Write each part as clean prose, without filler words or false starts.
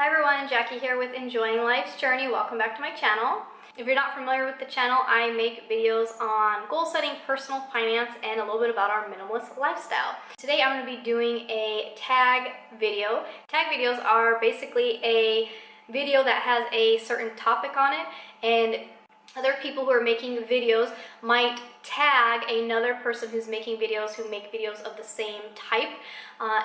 Hi everyone, Jackie here with Enjoying Life's Journey. Welcome back to my channel. If you're not familiar with the channel, I make videos on goal setting, personal finance, and a little bit about our minimalist lifestyle. Today I'm going to be doing a tag video. Tag videos are basically a video that has a certain topic on it, and other people who are making videos might tag another person who's making videos who make videos of the same type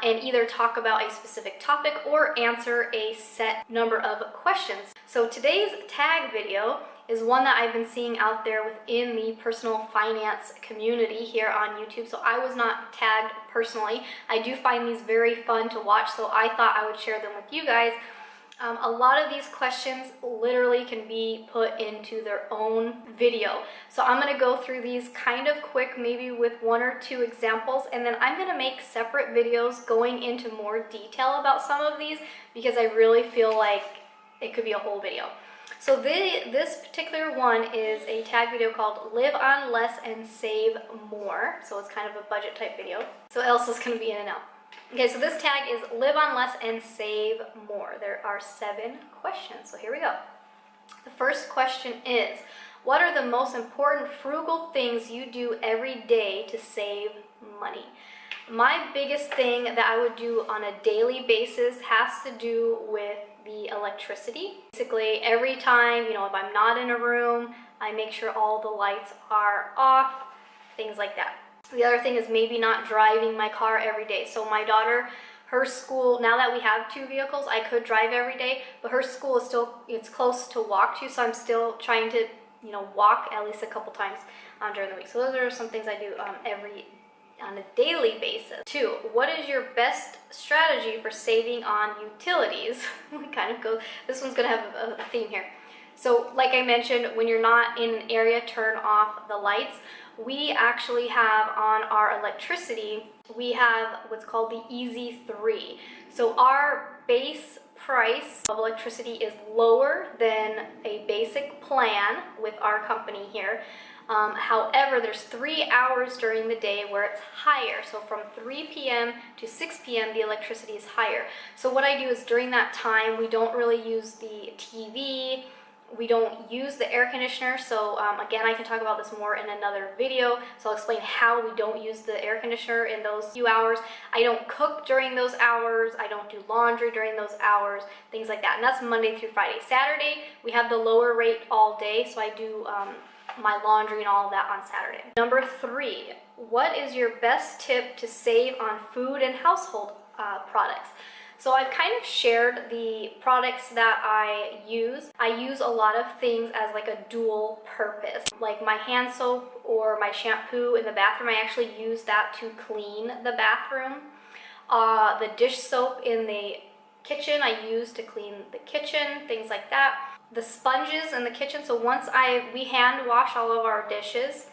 and either talk about a specific topic or answer a set number of questions. So today's tag video is one that I've been seeing out there within the personal finance community here on YouTube. So I was not tagged personally. I do find these very fun to watch, so I thought I would share them with you guys. A lot of these questions literally can be put into their own video. So I'm going to go through these kind of quick, maybe with one or two examples, and then I'm going to make separate videos going into more detail about some of these because I really feel like it could be a whole video. So this particular one is a tag video called Live on Less and Save More. So it's kind of a budget type video. So Elsa's going to be in and out. Okay, so this tag is Live on Less and Save More. There are 7 questions, so here we go. The first question is, what are the most important frugal things you do every day to save money? My biggest thing that I would do on a daily basis has to do with the electricity. Basically, every time, if I'm not in a room, I make sure all the lights are off, things like that. The other thing is maybe not driving my car every day. So my daughter, her school, now that we have 2 vehicles, I could drive every day, but her school is it's close to walk to, so I'm still trying to, walk at least a couple times during the week. So those are some things I do on a daily basis. 2, what is your best strategy for saving on utilities? This one's gonna have a theme here. So like I mentioned, when you're not in an area, turn off the lights. We actually have on our electricity, we have what's called the Easy 3. So our base price of electricity is lower than a basic plan with our company here. However, there's 3 hours during the day where it's higher. So from 3 p.m. to 6 p.m. the electricity is higher. So what I do is during that time, we don't really use the TV, we don't use the air conditioner. So again, I can talk about this more in another video. So I'll explain how we don't use the air conditioner in those few hours. I don't cook during those hours. I don't do laundry during those hours, things like that. And that's Monday through Friday. Saturday, we have the lower rate all day. So I do my laundry and all of that on Saturday. Number 3, what is your best tip to save on food and household products? So I've kind of shared the products that I use. I use a lot of things as like a dual purpose. Like my hand soap or my shampoo in the bathroom, I actually use that to clean the bathroom. The dish soap in the kitchen, I use to clean the kitchen, things like that. The sponges in the kitchen, so we hand wash all of our dishes.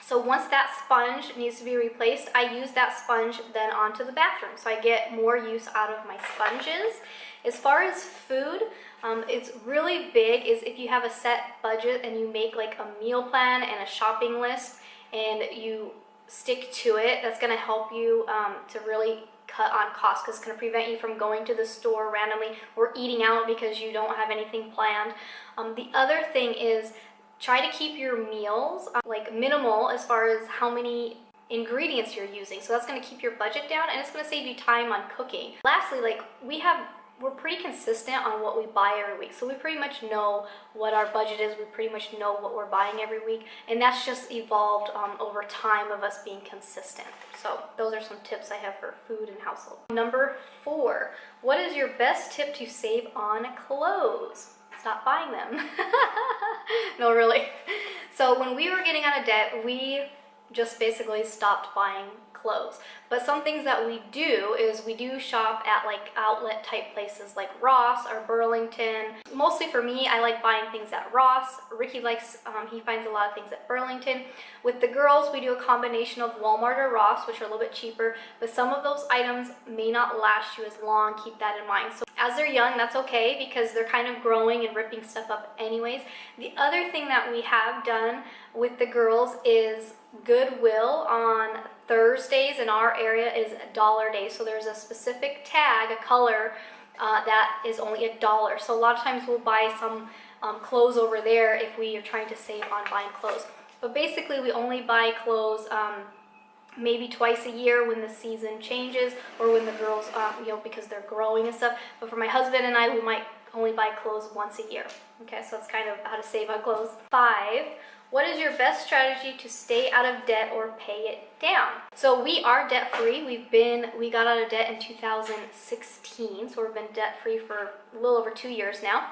So once that sponge needs to be replaced, I use that sponge then onto the bathroom. So I get more use out of my sponges. As far as food, it's really big is if you have a set budget and you make like a meal plan and a shopping list and you stick to it, that's going to help you to really cut on costs, because it's going to prevent you from going to the store randomly or eating out because you don't have anything planned. The other thing is, try to keep your meals like minimal as far as how many ingredients you're using. So that's going to keep your budget down and it's going to save you time on cooking. Lastly, we're pretty consistent on what we buy every week. So we pretty much know what our budget is. We pretty much know what we're buying every week. And that's just evolved over time of us being consistent. So those are some tips I have for food and household. Number 4, what is your best tip to save on clothes? Stop buying them. No, really. So when we were getting out of debt, we just basically stopped buying clothes. But some things that we do is we do shop at like outlet type places like Ross or Burlington. Mostly for me, I like buying things at Ross. Ricky likes, he finds a lot of things at Burlington. With the girls, we do a combination of Walmart or Ross, which are a little bit cheaper, but some of those items may not last you as long. Keep that in mind. So as they're young, that's okay because they're kind of growing and ripping stuff up anyways. The other thing that we have done with the girls is Goodwill on Thursdays in our area is $1 day. So there's a specific tag, a color that is only $1. So a lot of times we'll buy some clothes over there if we are trying to save on buying clothes. But basically we only buy clothes maybe twice a year when the season changes, or when the girls, because they're growing and stuff. But for my husband and I, we might only buy clothes once a year. Okay, so that's kind of how to save on clothes. 5, what is your best strategy to stay out of debt or pay it down? So we are debt free. We got out of debt in 2016, so we've been debt free for a little over 2 years now.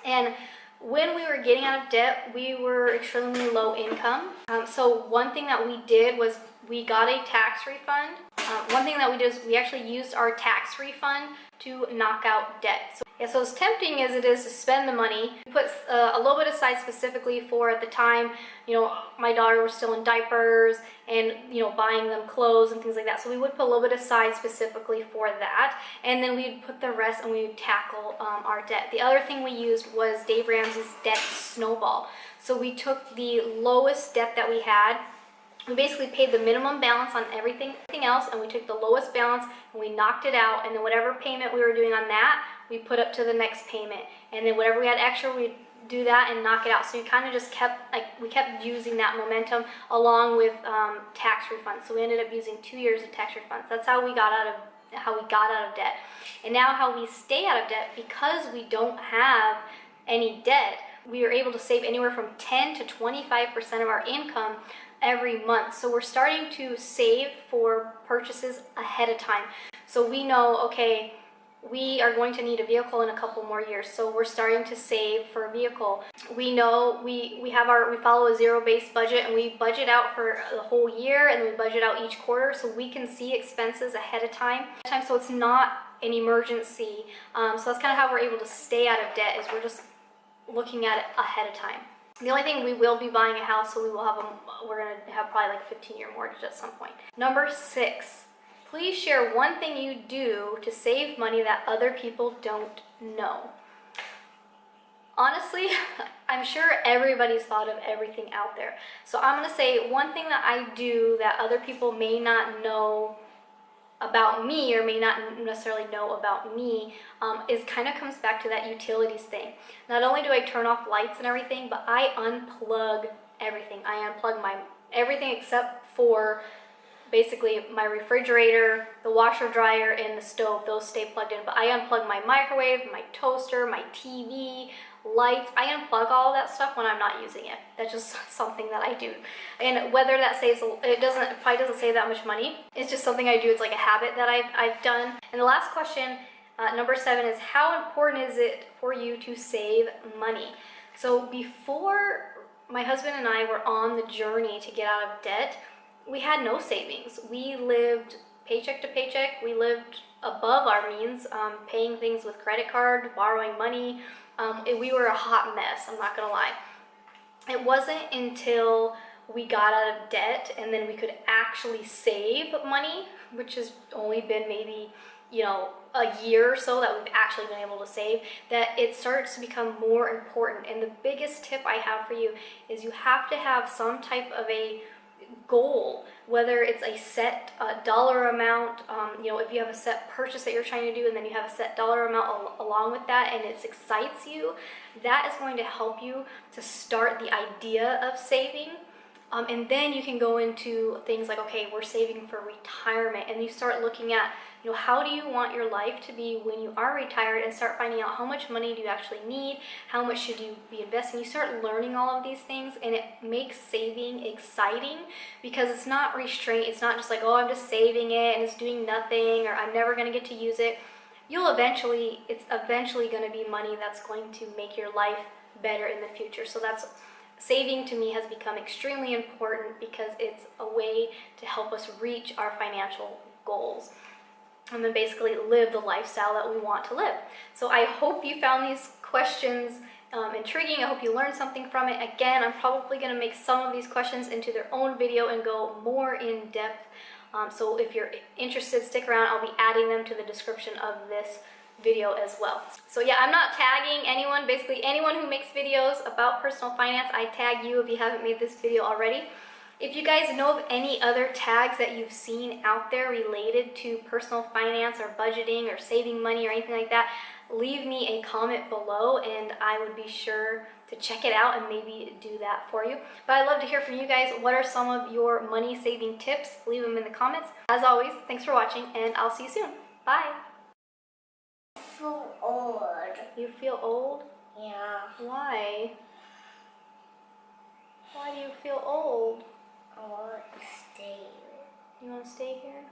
And when we were getting out of debt, we were extremely low income. So one thing that we did was we got a tax refund. One thing that we did is we actually used our tax refund to knock out debt. So as tempting as it is to spend the money, we put a little bit aside specifically for, at the time, my daughter was still in diapers and, buying them clothes and things like that. So we would put a little bit aside specifically for that. And then we'd put the rest and we would tackle our debt. The other thing we used was Dave Ramsey's debt snowball. So we took the lowest debt that we had. We basically paid the minimum balance on everything else, and we took the lowest balance and we knocked it out, and then whatever payment we were doing on that, we put up to the next payment. And then whatever we had extra, we'd do that and knock it out. So we kind of just kept using that momentum along with tax refunds. So we ended up using 2 years of tax refunds. That's how we got out of debt. And now how we stay out of debt, because we don't have any debt, we are able to save anywhere from 10 to 25% of our income every month. So we're starting to save for purchases ahead of time. So we know, okay, we are going to need a vehicle in a couple more years, so we're starting to save for a vehicle. We know we follow a zero-based budget, and we budget out for the whole year, and we budget out each quarter, so we can see expenses ahead of time. So it's not an emergency. So that's kind of how we're able to stay out of debt, is we're just looking at it ahead of time. The only thing, we will be buying a house, so we're going to have probably like a 15-year mortgage at some point. Number 6, please share one thing you do to save money that other people don't know. Honestly, I'm sure everybody's thought of everything out there. So I'm going to say one thing that I do that other people may not know about me, or may not necessarily know about me, is kind of comes back to that utilities thing. Not only do I turn off lights and everything, but I unplug everything. I unplug everything except for basically my refrigerator, the washer dryer, and the stove. Those stay plugged in, but I unplug my microwave, my toaster, my TV, lights. I unplug all of that stuff when I'm not using it. That's just something that I do. And whether that saves, it probably doesn't save that much money. It's just something I do. It's like a habit that I've done. And the last question, number 7, is how important is it for you to save money? So before my husband and I were on the journey to get out of debt, we had no savings. We lived paycheck to paycheck. We lived above our means, paying things with credit card, borrowing money. We were a hot mess, I'm not gonna lie. It wasn't until we got out of debt and then we could actually save money, which has only been maybe, a year or so that we've actually been able to save, that it starts to become more important. And the biggest tip I have for you is you have to have some type of a goal, whether it's a set dollar amount, if you have a set purchase that you're trying to do, and then you have a set dollar amount along with that, and it excites you, that is going to help you to start the idea of saving. And then you can go into things like, okay, we're saving for retirement, and you start looking at, how do you want your life to be when you are retired, and start finding out how much money do you actually need, how much should you be investing. You start learning all of these things, and it makes saving exciting, because it's not restraint. It's not just like, oh, I'm just saving it and it's doing nothing, or I'm never going to get to use it. It's eventually going to be money that's going to make your life better in the future. So saving to me has become extremely important, because it's a way to help us reach our financial goals and then basically live the lifestyle that we want to live. So I hope you found these questions intriguing. I hope you learned something from it. Again, I'm probably going to make some of these questions into their own video and go more in depth. So if you're interested, stick around. I'll be adding them to the description of this video as well. So yeah, I'm not tagging anyone. Basically anyone who makes videos about personal finance, I tag you if you haven't made this video already. If you guys know of any other tags that you've seen out there related to personal finance or budgeting or saving money or anything like that, leave me a comment below and I would be sure to check it out and maybe do that for you. But I'd love to hear from you guys. What are some of your money saving tips? Leave them in the comments. As always, thanks for watching and I'll see you soon. Bye. I feel old. You feel old? Yeah. Why? Why do you feel old? I want to stay here. You want to stay here?